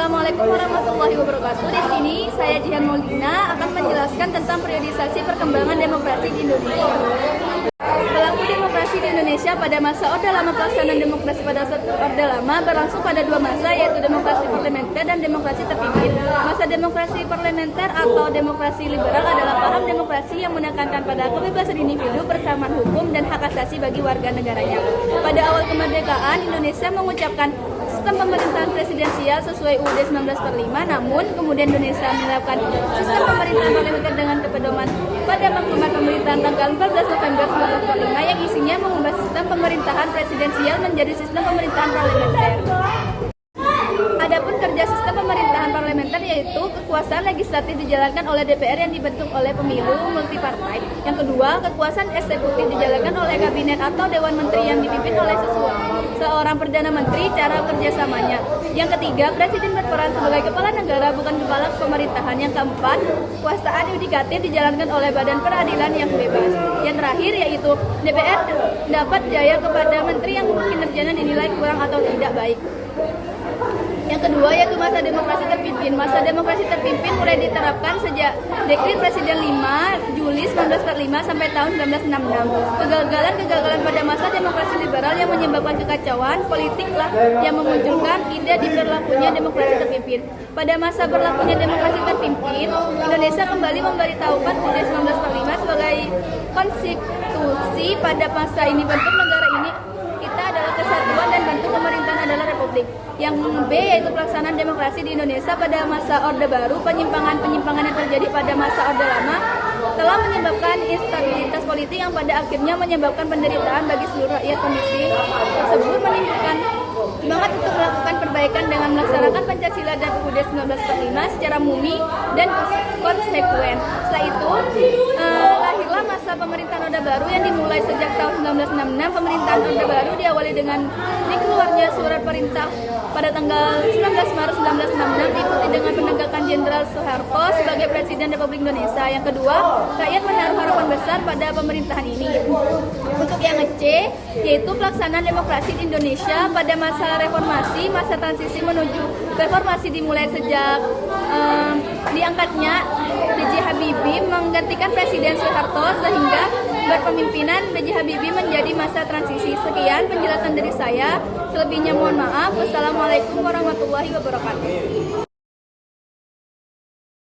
Assalamualaikum warahmatullahi wabarakatuh. Di sini saya Jihan Maulina akan menjelaskan tentang periodisasi perkembangan demokrasi di Indonesia. Berlaku demokrasi di Indonesia pada masa Orde Lama. Pelaksanaan demokrasi pada Orde Lama berlangsung pada dua masa, yaitu demokrasi parlementer dan demokrasi terpimpin. Masa demokrasi parlementer atau demokrasi liberal adalah paham demokrasi yang menekankan pada kebebasan individu, persamaan hukum, dan hak asasi bagi warga negaranya. Pada awal kemerdekaan, Indonesia mengucapkan sistem pemerintahan presidensial sesuai UUD 1945, namun kemudian Indonesia menerapkan sistem pemerintahan parlementer dengan kepedoman pada maklumat pemerintahan tanggal 14 November 1945 yang isinya mengubah sistem pemerintahan presidensial menjadi sistem pemerintahan parlementer. Adapun kerja sistem pemerintahan parlementer yaitu kekuasaan legislatif dijalankan oleh DPR yang dibentuk oleh pemilu multipartai. Yang kedua, kekuasaan eksekutif dijalankan oleh kabinet atau dewan menteri yang dipimpin oleh seorang perdana menteri. Cara kerjasamanya. Yang ketiga, presiden berperan sebagai kepala negara bukan kepala pemerintahan. Yang keempat, kekuasaan yudikatif dijalankan oleh badan peradilan yang bebas. Yang terakhir yaitu DPR dapat jaya kepada menteri yang kinerjanya dinilai kurang atau tidak baik. Yang kedua yaitu masa demokrasi terpimpin. Masa demokrasi terpimpin mulai diterapkan sejak Dekret Presiden 5 Juli 1945 sampai tahun 1966. Kegagalan pada masa demokrasi liberal yang menyebabkan kekacauan politik lah yang memunculkan ide diberlakunya demokrasi terpimpin. Pada masa berlakunya demokrasi terpimpin, Indonesia kembali memberitahukan UUD 1945 sebagai konstitusi. Pada masa ini bentuk negara ini kita adalah kesatuan dan bentuk pemerintahan adalah republik. Yang B yaitu pelaksanaan demokrasi di Indonesia pada masa Orde Baru. Penyimpangan yang terjadi pada masa Orde Lama telah menyebabkan instabilitas politik yang pada akhirnya menyebabkan penderitaan bagi seluruh rakyat. Kondisi tersebut menimbulkan semangat untuk melakukan perbaikan dengan melaksanakan Pancasila dan UUD 1945 secara murni dan konsekuen. Setelah itu lahirlah masa pemerintahan Orde Baru yang dimulai sejak tahun 1966. Pemerintahan Orde Baru diawali dengan dikeluarnya surat perintah pada tanggal 19 Maret 1966 diikuti dengan penegakan Jenderal Soeharto sebagai Presiden Republik Indonesia. Yang kedua, rakyat menaruh harapan besar pada pemerintahan ini. Untuk yang C, yaitu pelaksanaan demokrasi di Indonesia pada masa reformasi. Masa transisi menuju reformasi dimulai sejak diangkatnya B.J. Habibie menggantikan Presiden Soeharto sehingga berpemimpinan B.J. Habibie menjadi masa transisi. Sekian penjelasan dari saya. Selebihnya mohon maaf. Wassalamualaikum warahmatullahi wabarakatuh.